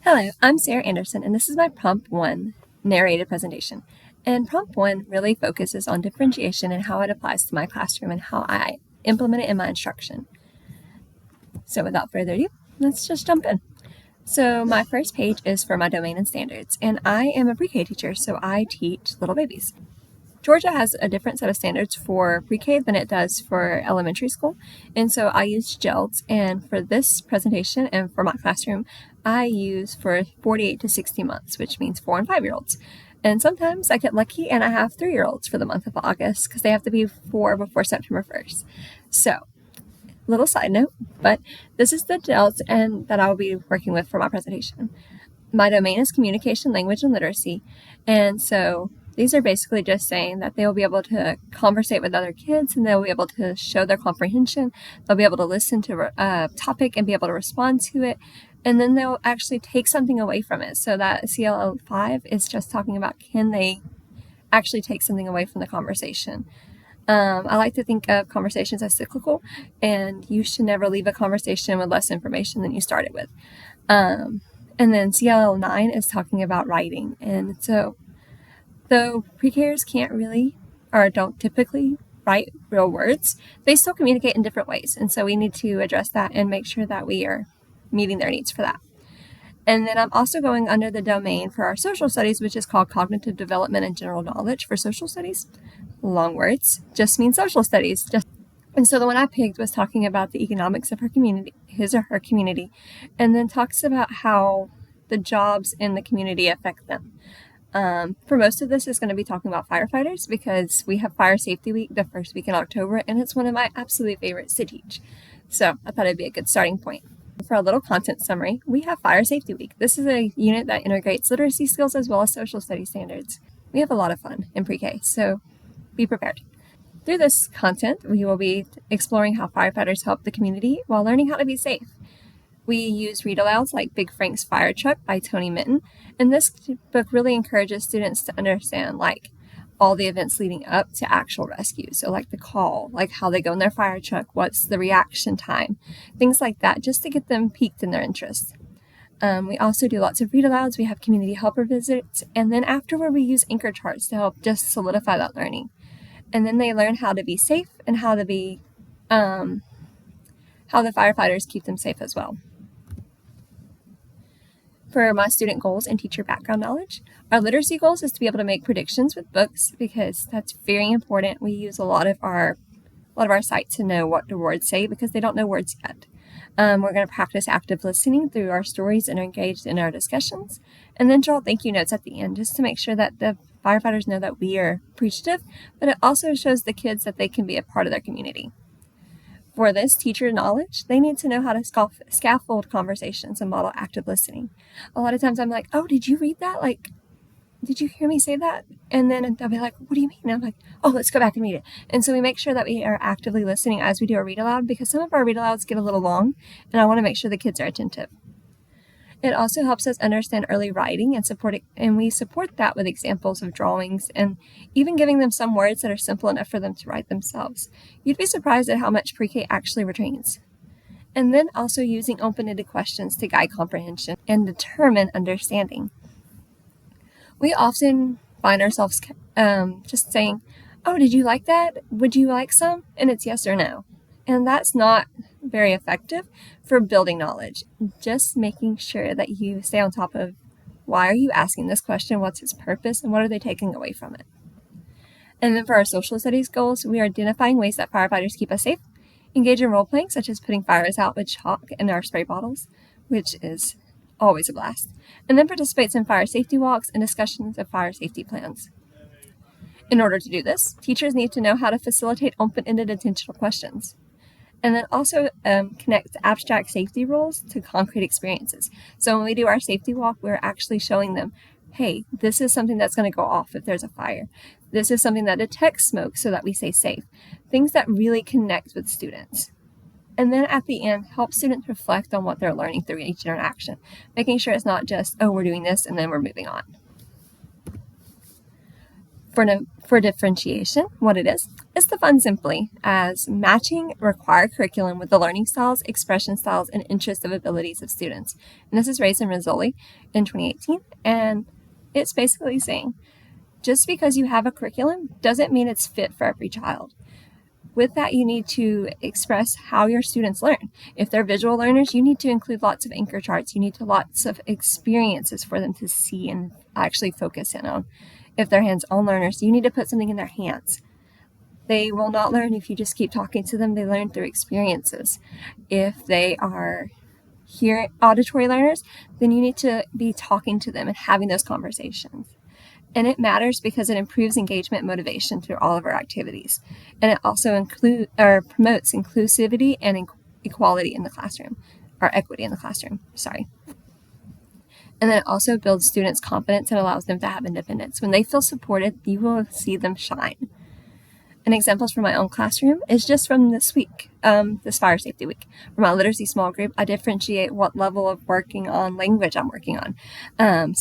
Hello, I'm Sara Anderson, and this is my Prompt 1 narrated presentation. And Prompt 1 really focuses on differentiation and how it applies to my classroom and how I implement it in my instruction. So without further ado, let's just jump in. So my first page is for my domain and standards, and I am a pre-K teacher, so I teach little babies. Georgia has a different set of standards for pre-K than it does for elementary school, and so I use GELDS, and for this presentation and for my classroom, I use for 48 to 60 months, which means 4 and 5-year-olds. And sometimes I get lucky and I have 3-year-olds for the month of August because they have to be 4 before September 1st. So, little side note, but this is the GELDS and that I will be working with for my presentation. My domain is communication, language, and literacy, and so these are basically just saying that they'll be able to conversate with other kids and they'll be able to show their comprehension. They'll be able to listen to a topic and be able to respond to it. And then they'll actually take something away from it. So that CLL 5 is just talking about can they actually take something away from the conversation. I like to think of conversations as cyclical, and you should never leave a conversation with less information than you started with. And then CLL 9 is talking about writing. And so though pre-Kers can't really or don't typically write real words, they still communicate in different ways. And so we need to address that and make sure that we are meeting their needs for that. And then I'm also going under the domain for our social studies, which is called cognitive development and general knowledge for social studies. Long words just mean social studies. And so the one I picked was talking about the economics of her community, his or her community, and then talks about how the jobs in the community affect them. For most of this is going to be talking about firefighters because we have Fire Safety Week the first week in October, and it's one of my absolute favorites to teach. So I thought it'd be a good starting point. For a little content summary, we have Fire Safety Week. This is a unit that integrates literacy skills as well as social studies standards. We have a lot of fun in pre-K, so be prepared. Through this content, we will be exploring how firefighters help the community while learning how to be safe. We use read-alouds like Big Frank's Fire Truck by Tony Minton, and this book really encourages students to understand like all the events leading up to actual rescue. So like the call, like how they go in their fire truck, what's the reaction time, things like that, just to get them piqued in their interest. We also do lots of read-alouds. We have community helper visits, and then afterward we use anchor charts to help just solidify that learning. And then they learn how to be safe and how to be, how the firefighters keep them safe as well. For my student goals and teacher background knowledge, our literacy goals is to be able to make predictions with books because that's very important. We use a lot of our site to know what the words say because they don't know words yet. We're going to practice active listening through our stories and are engaged in our discussions, and then draw thank you notes at the end just to make sure that the firefighters know that we are appreciative, but it also shows the kids that they can be a part of their community. For this teacher knowledge, they need to know how to scaffold conversations and model active listening. A lot of times I'm like, oh, did you read that? Like, did you hear me say that? And then they'll be like, what do you mean? And I'm like, oh, let's go back and read it. And so we make sure that we are actively listening as we do our read aloud because some of our read alouds get a little long, and I want to make sure the kids are attentive. It also helps us understand early writing and support it, and we support that with examples of drawings and even giving them some words that are simple enough for them to write themselves. You'd be surprised at how much pre-K actually retains. And then also using open-ended questions to guide comprehension and determine understanding. We often find ourselves just saying, oh, did you like that? Would you like some? And it's yes or no. And that's not very effective for building knowledge. Just making sure that you stay on top of why are you asking this question, what's its purpose, and what are they taking away from it. And then for our social studies goals, we are identifying ways that firefighters keep us safe, engage in role-playing, such as putting fires out with chalk in our spray bottles, which is always a blast, and then participates in fire safety walks and discussions of fire safety plans. In order to do this, teachers need to know how to facilitate open-ended intentional questions. And then also connect abstract safety rules to concrete experiences. So when we do our safety walk, we're actually showing them, hey, this is something that's going to go off if there's a fire. This is something that detects smoke so that we stay safe. Things that really connect with students. And then at the end, help students reflect on what they're learning through each interaction, making sure it's not just, oh, we're doing this and then we're moving on. For differentiation, what it is defined simply as matching required curriculum with the learning styles, expression styles, and interests of abilities of students. And this is raised in Rizzoli in 2018, and it's basically saying, just because you have a curriculum doesn't mean it's fit for every child. With that, you need to express how your students learn. If they're visual learners, you need to include lots of anchor charts. You need lots of experiences for them to see and actually focus in on. If they're hands-on learners, you need to put something in their hands. They will not learn if you just keep talking to them. They learn through experiences. If they are auditory learners, then you need to be talking to them and having those conversations. And it matters because it improves engagement and motivation through all of our activities. And it also promotes inclusivity and equality in the classroom, or equity in the classroom, sorry. And then it also builds students' confidence and allows them to have independence. When they feel supported, you will see them shine. And examples from my own classroom is just from this week, this fire safety week. For my literacy small group, I differentiate what level of working on language I'm working on.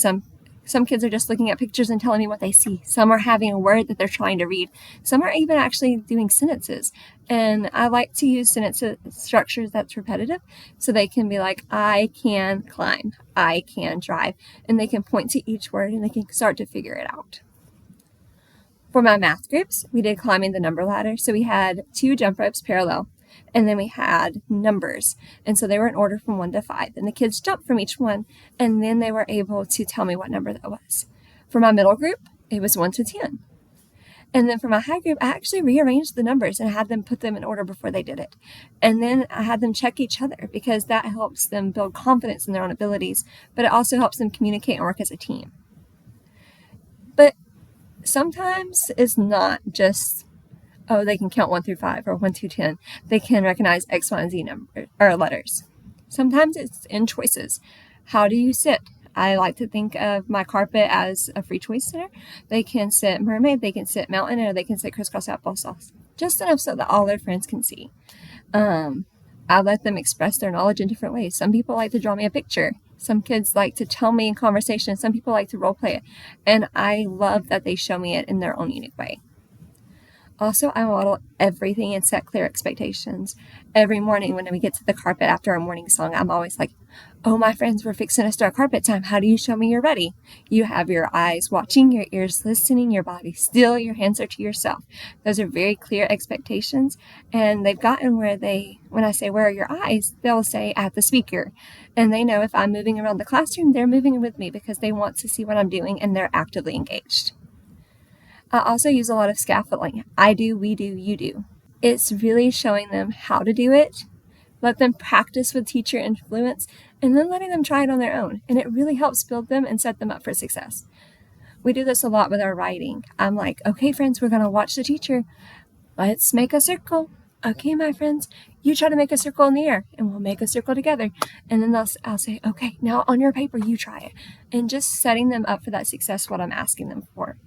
Some kids are just looking at pictures and telling me what they see. Some are having a word that they're trying to read. Some are even actually doing sentences. And I like to use sentence structures that's repetitive so they can be like, I can climb, I can drive, and they can point to each word and they can start to figure it out. For my math groups, we did climbing the number ladder. So we had 2 jump ropes parallel, and then we had numbers. And so they were in order from 1 to 5. And the kids jumped from each one, and then they were able to tell me what number that was. For my middle group, it was 1 to 10. And then for my high group, I actually rearranged the numbers and had them put them in order before they did it. And then I had them check each other because that helps them build confidence in their own abilities, but it also helps them communicate and work as a team. But sometimes it's not just, oh, they can count 1 through 5 or 1 through 10. They can recognize X, Y, and Z numbers or letters. Sometimes it's in choices. How do you sit? I like to think of my carpet as a free choice center. They can sit mermaid, they can sit mountain, or they can sit crisscross applesauce. Just enough so that all their friends can see. I let them express their knowledge in different ways. Some people like to draw me a picture. Some kids like to tell me in conversation. Some people like to role play it. And I love that they show me it in their own unique way. Also, I model everything and set clear expectations. Every morning when we get to the carpet after our morning song, I'm always like, oh, my friends, we're fixing to start carpet time. How do you show me you're ready? You have your eyes watching, your ears listening, your body still, your hands are to yourself. Those are very clear expectations. And they've gotten where when I say, where are your eyes? They'll say at the speaker. And they know if I'm moving around the classroom, they're moving with me because they want to see what I'm doing and they're actively engaged. I also use a lot of scaffolding. I do, we do, you do. It's really showing them how to do it, let them practice with teacher influence, and then letting them try it on their own. And it really helps build them and set them up for success. We do this a lot with our writing. I'm like, okay, friends, we're going to watch the teacher. Let's make a circle. Okay, my friends, you try to make a circle in the air, and we'll make a circle together. And then I'll say, okay, now on your paper, you try it. And just setting them up for that success, what I'm asking them for.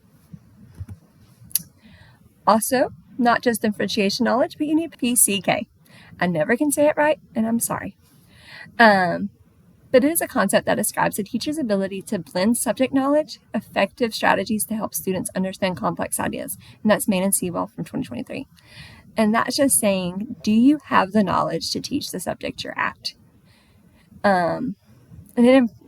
Also, not just differentiation knowledge, but you need PCK. I never can say it right, and I'm sorry. But it is a concept that describes a teacher's ability to blend subject knowledge, effective strategies to help students understand complex ideas. And that's Main and Sewell from 2023. And that's just saying, do you have the knowledge to teach the subject you're at? And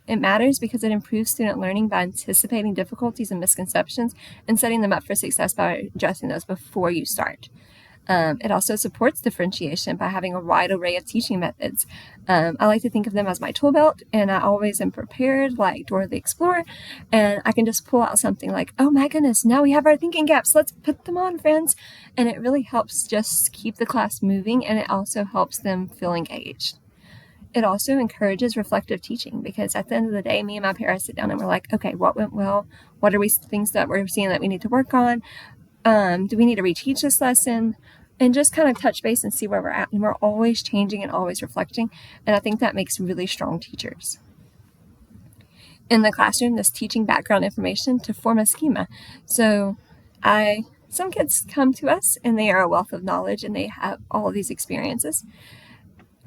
it matters because it improves student learning by anticipating difficulties and misconceptions and setting them up for success by addressing those before you start. It also supports differentiation by having a wide array of teaching methods. I like to think of them as my tool belt, and I always am prepared, like Dora the Explorer, and I can just pull out something like, oh my goodness, now we have our thinking gaps, let's put them on, friends. And it really helps just keep the class moving, and it also helps them feel engaged. It also encourages reflective teaching because at the end of the day, me and my parents sit down and we're like, okay, what went well? What are things that we're seeing that we need to work on? Do we need to reteach this lesson? And just kind of touch base and see where we're at. And we're always changing and always reflecting. And I think that makes really strong teachers. In the classroom, this teaching background information to form a schema. So some kids come to us and they are a wealth of knowledge and they have all of these experiences.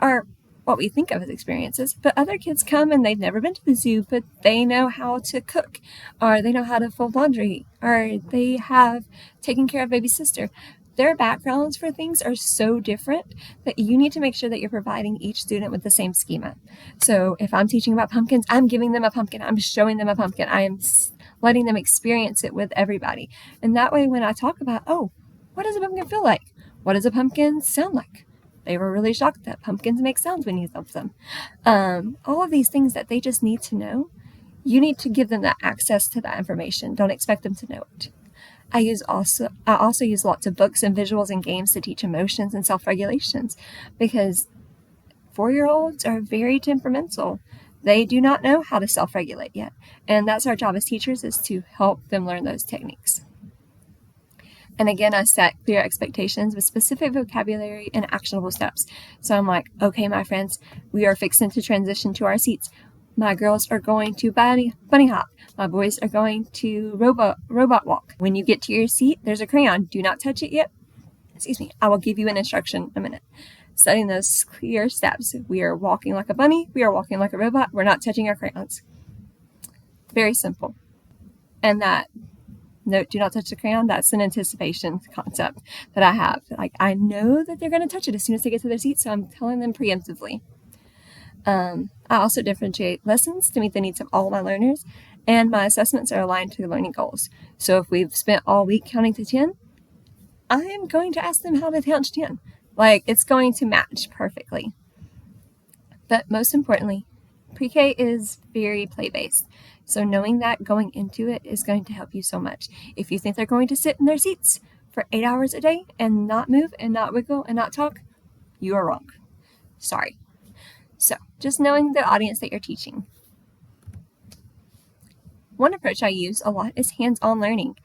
Our what we think of as experiences, but other kids come and they've never been to the zoo, but they know how to cook, or they know how to fold laundry, or they have taken care of baby sister. Their backgrounds for things are so different that you need to make sure that you're providing each student with the same schema. So if I'm teaching about pumpkins, I'm giving them a pumpkin, I'm showing them a pumpkin, I am letting them experience it with everybody. And that way when I talk about, oh, what does a pumpkin feel like? What does a pumpkin sound like? They were really shocked that pumpkins make sounds when you thump them. All of these things that they just need to know, you need to give them that access to that information. Don't expect them to know it. I also use lots of books and visuals and games to teach emotions and self-regulations, because 4-year-olds are very temperamental. They do not know how to self-regulate yet. And that's our job as teachers, is to help them learn those techniques. And again, I set clear expectations with specific vocabulary and actionable steps. So I'm like, okay, my friends, we are fixing to transition to our seats. My girls are going to bunny hop. My boys are going to robot walk. When you get to your seat, there's a crayon. Do not touch it yet. Excuse me. I will give you an instruction in a minute. Setting those clear steps. We are walking like a bunny. We are walking like a robot. We're not touching our crayons. Very simple. And that note, do not touch the crayon, that's an anticipation concept that I have. Like, I know that they're going to touch it as soon as they get to their seat, so I'm telling them preemptively. I also differentiate lessons to meet the needs of all my learners, and my assessments are aligned to the learning goals. So if we've spent all week counting to 10, I am going to ask them how to count to 10. Like, it's going to match perfectly. But most importantly, pre-K is very play-based. So knowing that going into it is going to help you so much. If you think they're going to sit in their seats for 8 hours a day and not move and not wiggle and not talk, you are wrong. Sorry. So just knowing the audience that you're teaching. One approach I use a lot is hands-on learning.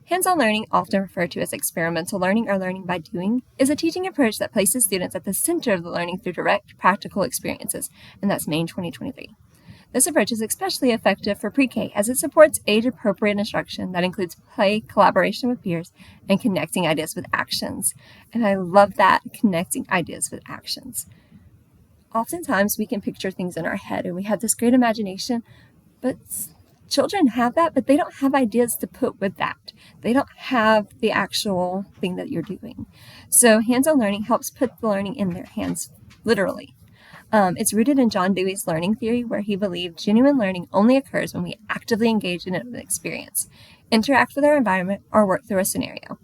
Hands-on learning, often referred to as experimental learning or learning by doing, is a teaching approach that places students at the center of the learning through direct, practical experiences, and that's Maine 2023. This approach is especially effective for pre-K as it supports age-appropriate instruction that includes play, collaboration with peers, and connecting ideas with actions. And I love that, connecting ideas with actions. Oftentimes we can picture things in our head and we have this great imagination, but children have that, but they don't have ideas to put with that. They don't have the actual thing that you're doing. So hands-on learning helps put the learning in their hands, literally. It's rooted in John Dewey's learning theory, where he believed genuine learning only occurs when we actively engage in an experience, interact with our environment, or work through a scenario.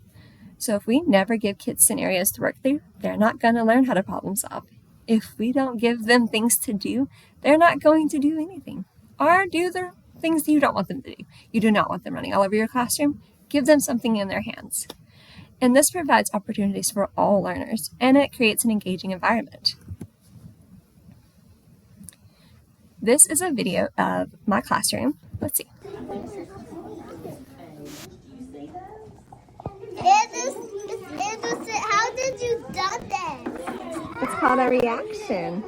So if we never give kids scenarios to work through, they're not going to learn how to problem solve. If we don't give them things to do, they're not going to do anything, or do the things that you don't want them to do. You do not want them running all over your classroom. Give them something in their hands. And this provides opportunities for all learners, and it creates an engaging environment. This is a video of my classroom. Let's see. How did you do that? It's called a reaction.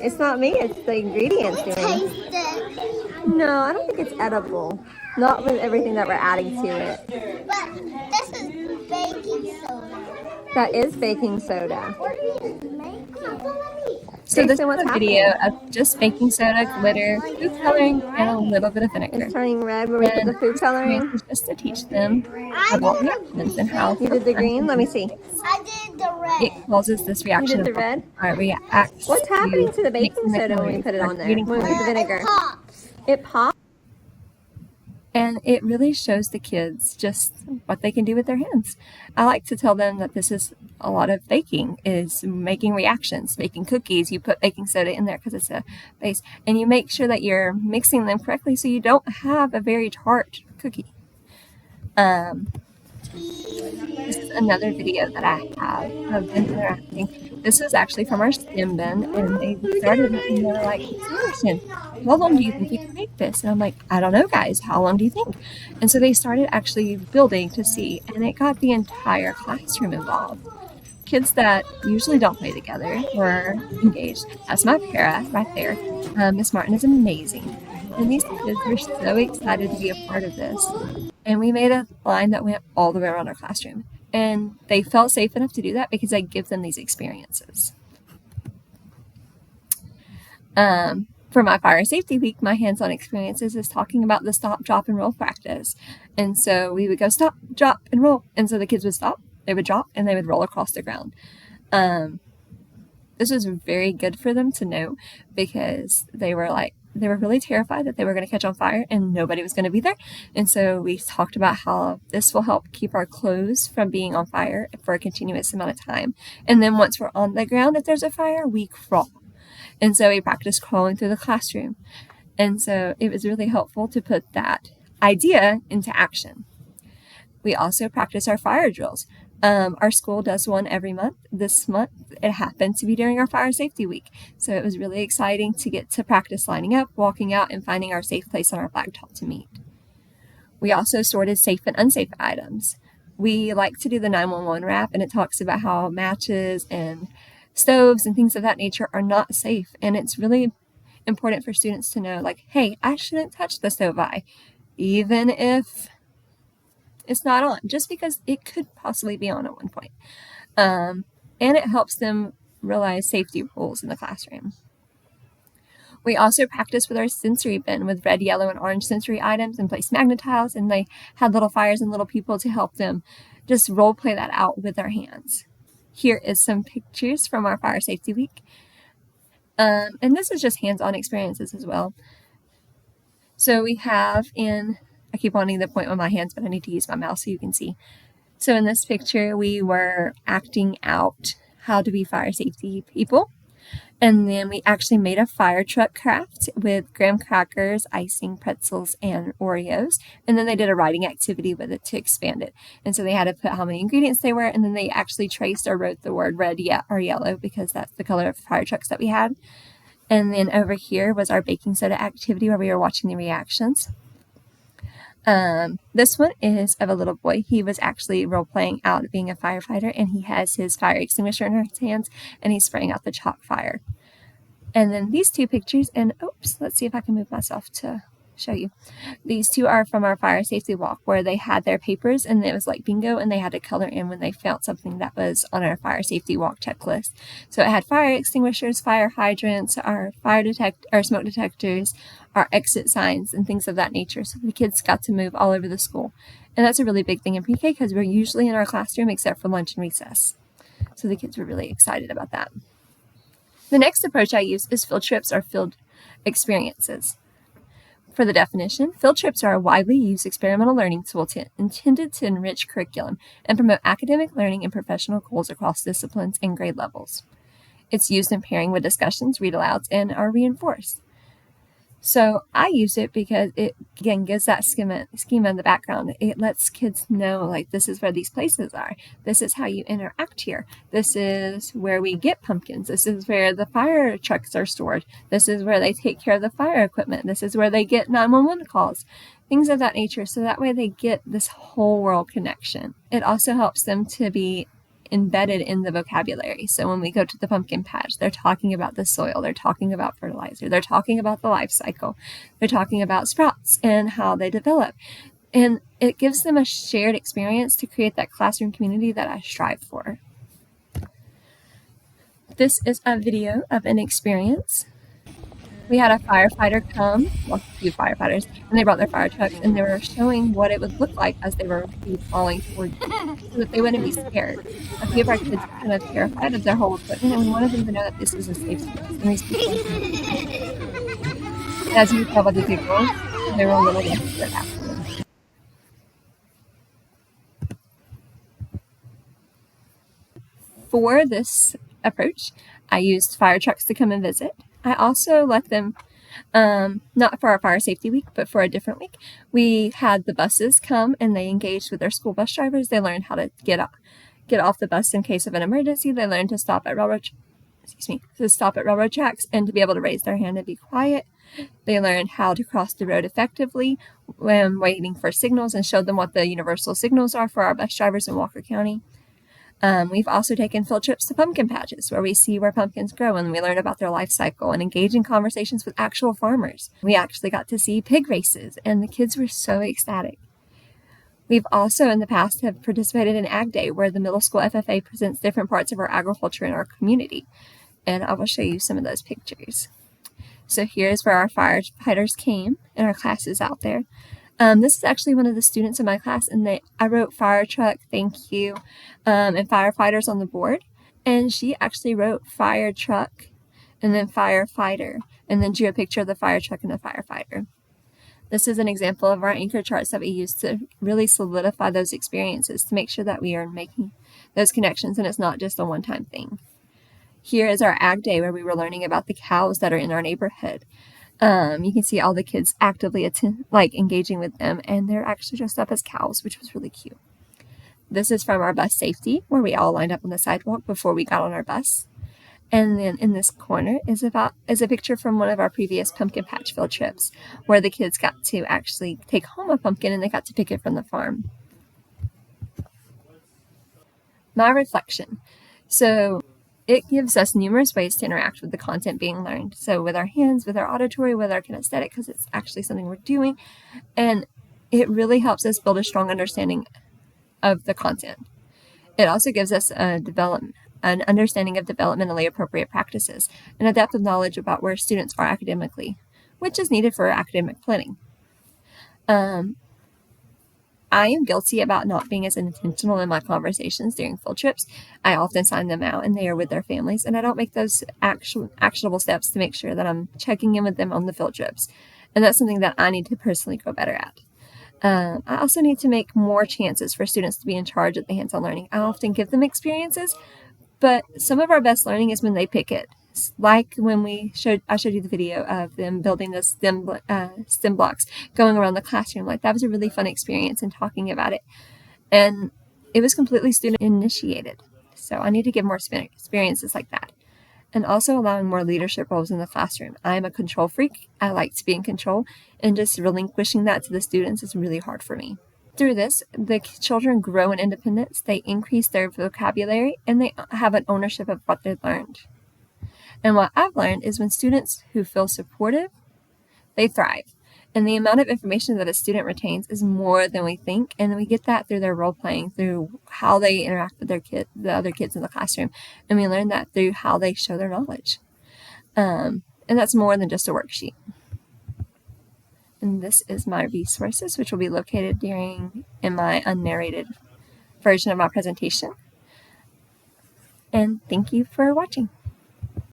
It's not me, it's the ingredients doing. Taste it. No, I don't think it's edible. Not with everything that we're adding to it. But this is baking soda. That is baking soda. What are you making? So this is a video of just baking soda, glitter, food coloring, and a little bit of vinegar. It's turning red where we put the food coloring. Just to teach them about reactions and how. You did the green? Let me see. I did the red. It causes this reaction. You did the red? Reacts. What's happening to the baking soda when we put it on there? When we put the vinegar? It pops. And it really shows the kids just what they can do with their hands. I like to tell them that this is a lot of baking, is making reactions, making cookies. You put baking soda in there because it's a base, and you make sure that you're mixing them correctly so you don't have a very tart cookie. This is another video that I have of them interacting. This is actually from our STEM bin, and they started and they were like, "Listen, how long do you think you can make this?" And I'm like, "I don't know, guys. How long do you think?" And so they started actually building to see, and it got the entire classroom involved. Kids that usually don't play together were engaged. That's my para right there. Miss Martin is amazing. And these kids were so excited to be a part of this. And we made a line that went all the way around our classroom. And they felt safe enough to do that because I give them these experiences. For my fire safety week, my hands-on experiences is talking about the stop, drop, and roll practice. And so we would go stop, drop, and roll. And so the kids would stop, they would drop, and they would roll across the ground. This was very good for them to know because they were really terrified that they were going to catch on fire and nobody was going to be there. And so we talked about how this will help keep our clothes from being on fire for a continuous amount of time. And then once we're on the ground, if there's a fire, we crawl. And so we practiced crawling through the classroom. And so it was really helpful to put that idea into action. We also practice our fire drills. Our school does one every month. This month, it happened to be during our fire safety week. So it was really exciting to get to practice lining up, walking out, and finding our safe place on our blacktop to meet. We also sorted safe and unsafe items. We like to do the 911 rap, and it talks about how matches and stoves and things of that nature are not safe. And it's really important for students to know, like, hey, I shouldn't touch the stove eye, even if it's not on, just because it could possibly be on at one point. And it helps them realize safety rules in the classroom. We also practice with our sensory bin with red, yellow, and orange sensory items and place magnet tiles, and they had little fires and little people to help them just role play that out with their hands. Here is some pictures from our fire safety week. And this is just hands-on experiences as well. So we have I keep wanting to point with my hands, but I need to use my mouse so you can see. So in this picture, we were acting out how to be fire safety people. And then we actually made a fire truck craft with graham crackers, icing, pretzels, and Oreos. And then they did a writing activity with it to expand it. And so they had to put how many ingredients they were, and then they actually traced or wrote the word red or yellow because that's the color of fire trucks that we had. And then over here was our baking soda activity where we were watching the reactions. This one is of a little boy. He was actually role-playing out being a firefighter, and he has his fire extinguisher in his hands, and he's spraying out the chalk fire. And then these two pictures, and let's see if I can move myself to show you. These two are from our fire safety walk where they had their papers, and it was like bingo, and they had to color in when they found something that was on our fire safety walk checklist. So it had fire extinguishers, fire hydrants, our smoke detectors, our exit signs, and things of that nature. So the kids got to move all over the school. And that's a really big thing in pre-K because we're usually in our classroom except for lunch and recess. So the kids were really excited about that. The next approach I use is field trips or field experiences. For the definition, field trips are a widely used experimental learning tool intended to enrich curriculum and promote academic learning and professional goals across disciplines and grade levels. It's used in pairing with discussions, read-alouds, and are reinforced. So I use it because it, again, gives that schema in the background. It lets kids know, like, this is where these places are. This is how you interact here. This is where we get pumpkins. This is where the fire trucks are stored. This is where they take care of the fire equipment. This is where they get 911 calls. Things of that nature. So that way they get this whole world connection. It also helps them to be embedded in the vocabulary. So when we go to the pumpkin patch, they're talking about the soil, they're talking about fertilizer, they're talking about the life cycle, they're talking about sprouts and how they develop. And it gives them a shared experience to create that classroom community that I strive for. This is a video of an experience. We had a firefighter come, well, a few firefighters, and they brought their fire trucks, and they were showing what it would look like as they were falling towards you, so that they wouldn't be scared. A few of our kids were kind of terrified of their whole equipment, and we wanted them to know that this was a safe space. And these people, as you can tell by the giggles, they were a little desperate afterwards. For this approach, I used fire trucks to come and visit. I also let them, not for our fire safety week, but for a different week, we had the buses come and they engaged with their school bus drivers. They learned how to get off the bus in case of an emergency. They learned to stop at railroad tracks and to be able to raise their hand and be quiet. They learned how to cross the road effectively when waiting for signals and showed them what the universal signals are for our bus drivers in Walker County. We've also taken field trips to pumpkin patches where we see where pumpkins grow and we learn about their life cycle and engage in conversations with actual farmers. We actually got to see pig races and the kids were so ecstatic. We've also in the past have participated in Ag Day where the middle school FFA presents different parts of our agriculture in our community. And I will show you some of those pictures. So here's where our firefighters came and our classes out there. This is actually one of the students in my class, and I wrote fire truck, thank you, and firefighters on the board. And she actually wrote fire truck and then firefighter, and then drew a picture of the fire truck and the firefighter. This is an example of our anchor charts that we use to really solidify those experiences, to make sure that we are making those connections and it's not just a one-time thing. Here is our ag day where we were learning about the cows that are in our neighborhood. You can see all the kids actively engaging with them, and they're actually dressed up as cows, which was really cute. This is from our bus safety, where we all lined up on the sidewalk before we got on our bus. And then in this corner is a picture from one of our previous pumpkin patch field trips, where the kids got to actually take home a pumpkin and they got to pick it from the farm. My reflection. So it gives us numerous ways to interact with the content being learned. So with our hands, with our auditory, with our kinesthetic, because it's actually something we're doing. And it really helps us build a strong understanding of the content. It also gives us an understanding of developmentally appropriate practices and a depth of knowledge about where students are academically, which is needed for academic planning. I am guilty about not being as intentional in my conversations during field trips. I often sign them out and they are with their families, and I don't make those actionable steps to make sure that I'm checking in with them on the field trips. And that's something that I need to personally go better at. I also need to make more chances for students to be in charge of the hands-on learning. I often give them experiences, but some of our best learning is when they pick it. Like when I showed you the video of them building the STEM blocks, going around the classroom. Like, that was a really fun experience and talking about it. And it was completely student initiated. So I need to give more experiences like that. And also allowing more leadership roles in the classroom. I'm a control freak. I like to be in control, and just relinquishing that to the students is really hard for me. Through this, the children grow in independence, they increase their vocabulary, and they have an ownership of what they've learned. And what I've learned is when students who feel supportive, they thrive. And the amount of information that a student retains is more than we think, and we get that through their role playing, through how they interact with the other kids in the classroom, and we learn that through how they show their knowledge. And that's more than just a worksheet. And this is my resources, which will be located in my unnarrated version of my presentation. And thank you for watching.